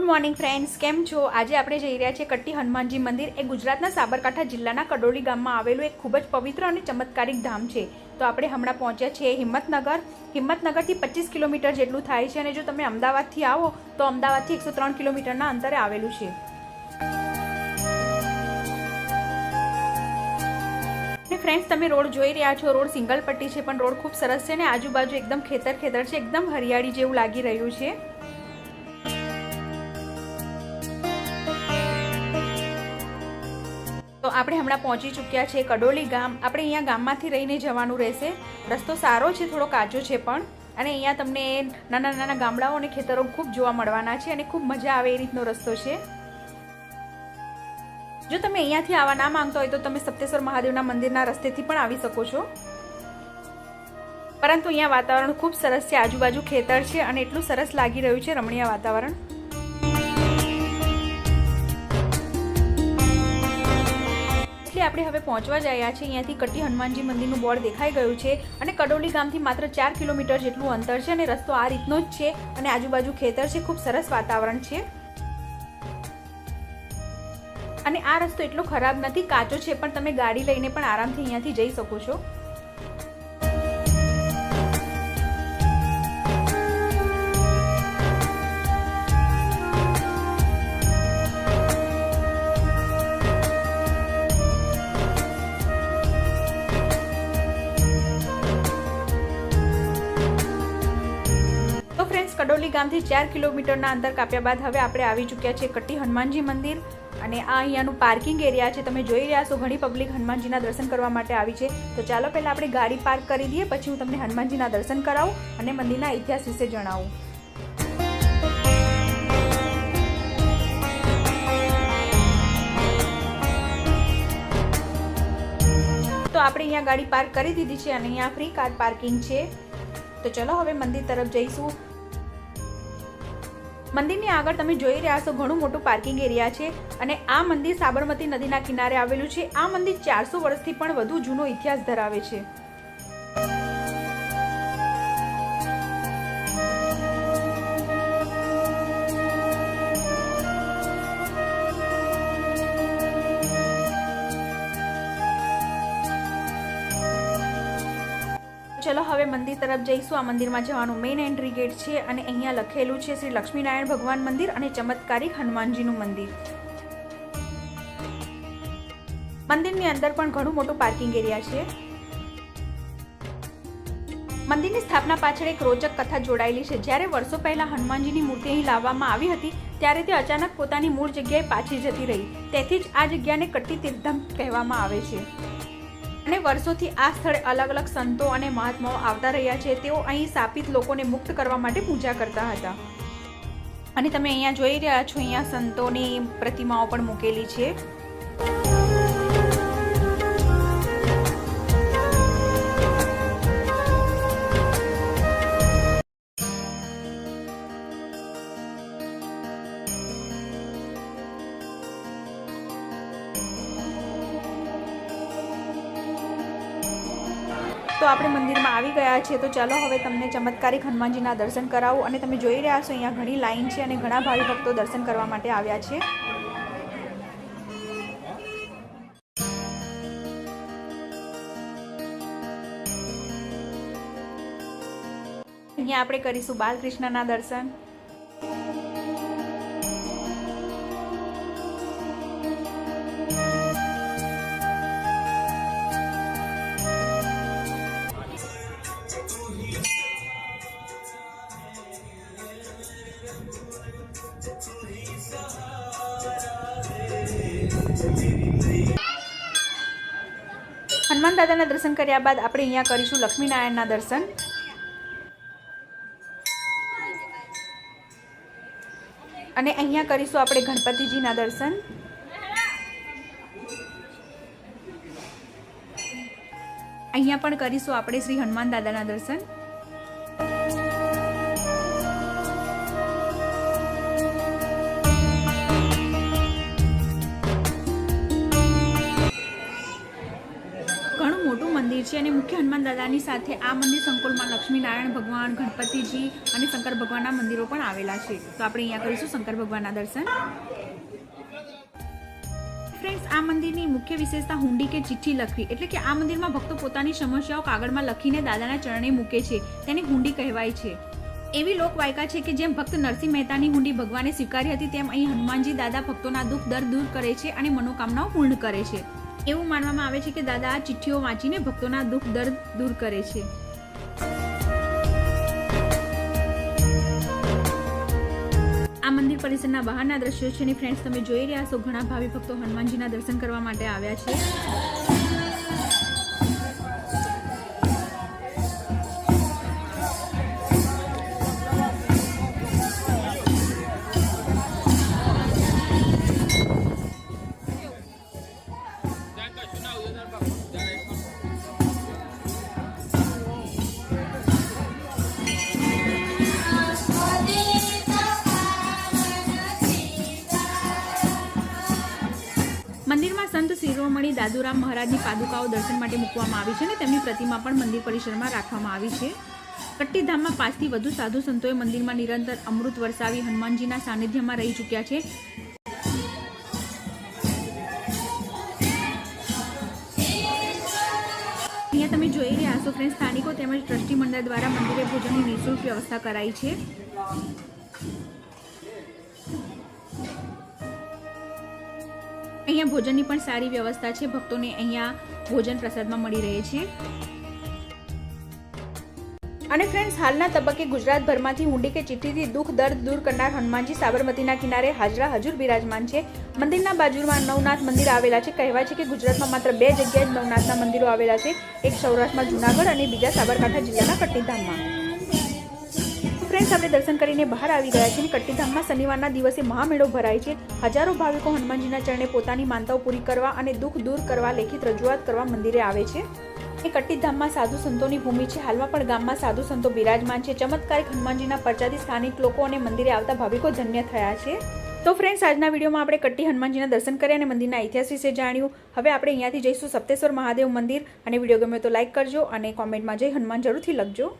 Morning friends, કેમ છો? આજે આપણે જઈ રહ્યા છીએ કટ્ટી હનુમાનજી મંદિર. એ ગુજરાતના સાબરકાંઠા જિલ્લાના કડોલી ગામમાં આવેલું એક ખૂબ જ પવિત્ર અને ચમત્કારિક ધામ છે. તો આપણે હમણાં પહોંચ્યા છીએ હિંમતનગર. હિંમતનગરથી 25 કિલોમીટર જેટલું થાય છે અને જો તમે અમદાવાદથી આવો તો અમદાવાદથી 103 કિલોમીટરના અંતરે આવેલું છે. ફ્રેન્ડ્સ, તમે રોડ જોઈ રહ્યા છો. રોડ સિંગલ પટ્ટી છે પણ રોડ ખૂબ સરસ છે અને આજુબાજુ એકદમ ખેતર છે, એકદમ હરિયાળી જેવું લાગી રહ્યું છે. તો આપણે હમણાં પહોંચી ચૂક્યા છે કડોલી ગામ. આપણે અહીંયા ગામમાંથી રહીને જવાનું રહેશે. રસ્તો સારો છે, થોડો કાચો છે પણ, અને અહીંયા તમને નાના નાના ગામડાઓ અને ખેતરો ખૂબ જોવા મળવાના છે અને ખૂબ મજા આવે એ રીતનો રસ્તો છે. જો તમે અહીંયાથી આવવા ના માંગતો હોય તો તમે સપ્તેશ્વર મહાદેવના મંદિરના રસ્તેથી પણ આવી શકો છો. પરંતુ અહીંયા વાતાવરણ ખૂબ સરસ છે, આજુબાજુ ખેતર છે અને એટલું સરસ લાગી રહ્યું છે, રમણીય વાતાવરણ. આપણે હવે પહોંચવા જ આવ્યા છીએ. અહીંયાથી કટ્ટી હનુમાનજી મંદિરનું બોર્ડ દેખાઈ ગયું છે અને કડોલી ગામથી માત્ર 4 કિલોમીટર જેટલું અંતર છે અને રસ્તો આ રીતનો જ છે અને આજુબાજુ ખેતર છે, ખૂબ સરસ વાતાવરણ છે. અને આ રસ્તો એટલો ખરાબ નથી, કાચો છે, પણ તમે ગાડી લઈને પણ આરામથી અહીંયાથી જઈ શકો છો. કડોલી ગામથી 4 કિલોમીટરના અંતર કાપ્યા બાદ હવે આપણે આવી ચૂક્યા છીએ કટ્ટી હનુમાનજી મંદિર. અને આ અહીંયાનું પાર્કિંગ એરિયા છે. તમે જોઈ રહ્યા છો ઘણી પબ્લિક હનુમાનજીના દર્શન કરવા માટે આવી છે. તો ચાલો પહેલાં આપણે ગાડી પાર્ક કરી દઈએ, પછી હું તમને હનુમાનજીના દર્શન કરાવું અને મંદિરના ઇતિહાસ વિશે જણાવું. તો આપણે અહીંયા ગાડી પાર્ક કરી દીધી છે અને અહીંયા ફ્રી કાર પાર્કિંગ છે. તો ચલો હવે મંદિર તરફ જઈશું. મંદિરની આગળ તમે જોઈ રહ્યા છો ઘણું મોટું પાર્કિંગ એરિયા છે અને આ મંદિર સાબરમતી નદીના કિનારે આવેલું છે. આ મંદિર 400 વર્ષથી પણ વધુ જૂનો ઇતિહાસ ધરાવે છે. ચલો હવે મંદિર તરફ જઈશું. આ મંદિરમાં જવાનું મેઇન એન્ટ્રી ગેટ છે અને અહીંયા લખેલું છે શ્રી લક્ષ્મીનારાયણ ભગવાન મંદિર અને ચમત્કારિક હનુમાનજીનું મંદિર. મંદિરની અંદર પણ ઘણું મોટું પાર્કિંગ એરિયા છે. મંદિરની સ્થાપના પાછળ એક રોચક કથા જોડાયેલી છે. જ્યારે વર્ષો પહેલા હનુમાનજીની મૂર્તિ અહીં લાવવામાં આવી હતી ત્યારે તે અચાનક પોતાની મૂળ જગ્યાએ પાછી જતી રહી. તેથી જ આ જગ્યાને કટ્ટી તીર્થધામ કહેવામાં આવે છે. અને વર્ષોથી આ સ્થળે અલગ અલગ સંતો અને મહાત્માઓ આવતા રહ્યા છે. તેઓ અહીં શાપિત લોકોને મુક્ત કરવા માટે પૂજા કરતા હતા. અને તમે અહીંયા જોઈ રહ્યા છો, અહીંયા સંતોની પ્રતિમાઓ પણ મૂકેલી છે. તો આપણે મંદિરમાં આવી ગયા છીએ. તો ચાલો હવે તમને ચમત્કારિક હનુમાનજીના દર્શન કરાવું. અને તમે જોઈ રહ્યા છો અહીંયા ઘણી લાઈન છે અને ઘણા ભાવિ ભક્તો દર્શન કરવા માટે આવ્યા છે. અહીંયા આપણે કરીશું બાલકૃષ્ણના દર્શન. હનુમાન દાદાના દર્શન કર્યા બાદ આપણે અહીંયા કરીશું લક્ષ્મીનારાયણના દર્શન. અને અહીંયા કરીશું આપણે ગણપતિજીના દર્શન. અહીંયા પણ કરીશું આપણે શ્રી હનુમાન દાદાના દર્શન. મંદિર છે અને મુખ્ય હનુમાન દાદાની સાથે આ મંદિર સંકુલમાં લક્ષ્મીનારાયણ ભગવાન, ગણપતિજી અને શંકર ભગવાનના મંદિરો પણ આવેલા છે. તો આપણે અહીંયા કરીશું શંકર ભગવાનના દર્શન. ફ્રેન્ડ્સ, આ મંદિરની મુખ્ય વિશેષતા હુંડી કે ચિઠ્ઠી લખવી, એટલે કે આ મંદિરમાં ભક્તો પોતાની સમસ્યાઓ કાગળમાં લખીને દાદાના ચરણે મૂકે છે, તેને હુંડી કહેવાય છે. એવી લોકવાયકા છે કે જેમ ભક્ત નરસિંહ મહેતાની હુંડી ભગવાને સ્વીકારી હતી, તેમ અહીં હનુમાનજી દાદા ભક્તોના દુઃખ દર્દ દૂર કરે છે અને મનોકામનાઓ પૂર્ણ કરે છે. એવું માનવામાં આવે છે કે દાદા આ ચિઠ્ઠીઓ વાંચીને ભક્તોના દુઃખ દર્દ દૂર કરે છે. આ મંદિર પરિસરના બહારના દ્રશ્યો છે અને ફ્રેન્ડ્સ, તમે જોઈ રહ્યા છો ઘણા ભાવિ ભક્તો હનુમાનજીના દર્શન કરવા માટે આવ્યા છે. મંદિરમાં સંત શિરોમણી દાદુરામ મહારાજની પાદુકાઓ દર્શન માટે મૂકવામાં આવી છે અને તેમની પ્રતિમા પણ મંદિર પરિસરમાં રાખવામાં આવી છે. કટ્ટીધામમાં 5 થી વધુ સાધુ સંતોએ મંદિરમાં નિરંતર અમૃત વરસાવી હનુમાનજીના સાનિધ્યમાં રહી ચૂક્યા છે. અહીંયા તમે જોઈ રહ્યા છો ફ્રેન્ડ્સ, સ્થાનિકો તેમજ ટ્રસ્ટી મંડળ દ્વારા મંદિરે ભોજનની નિઃશુલ્ક વ્યવસ્થા કરાઈ છે. અહીંયા ભોજનની પણ સારી વ્યવસ્થા છે. ભક્તોને અહીંયા ભોજન પ્રસાદમાં મળી રહે છે. અને ફ્રેન્ડ્સ, હાલના તબક્કે ગુજરાતભરમાંથી હુંડી કે ચિઠ્ઠીથી દુઃખ દર્દ દૂર કરનાર હનુમાનજી સાબરમતીના કિનારે હાજરા હજુર બિરાજમાન છે. મંદિરના બાજુમાં નવનાથ મંદિર આવેલા છે. કહેવાય છે કે ગુજરાતમાં માત્ર 2 જગ્યાએ જ નવનાથના મંદિરો આવેલા છે, એક સૌરાષ્ટ્રમાં જુનાગઢ અને બીજા સાબરકાંઠા જિલ્લાના કટ્ટીધામમાં. ફ્રેન્ડ્સ, આપણે દર્શન કરીને બહાર આવી ગયા છીએ. કટ્ટીધામમાં શનિવારના દિવસે મહામેળો ભરાય છે. હજારો ભાવિકો હનુમાનજીના ચરણે પોતાની માનતાઓ પૂરી કરવા અને દુઃખ દૂર કરવા લેખિત રજૂઆત કરવા મંદિરે આવે છે. એ કટ્ટીધામમાં સાધુ સંતોની ભૂમિ છે. હાલમાં પણ ગામમાં સાધુ સંતો બિરાજમાન છે. ચમત્કારિક હનુમાનજીના પરચાથી સ્થાનિક લોકો અને મંદિરે આવતા ભાવિકો ધન્ય થયા છે. તો ફ્રેન્ડ્સ, આજના વિડીયોમાં આપણે કટ્ટી હનુમાનજીના દર્શન કર્યા અને મંદિરના ઇતિહાસ વિશે જાણ્યું. હવે આપણે અહીંયાથી જઈશું સપ્તેશ્વર મહાદેવ મંદિર. અને વિડીયો ગમે તો લાઈક કરજો અને કોમેન્ટમાં જય હનુમાન જરૂરથી લખજો.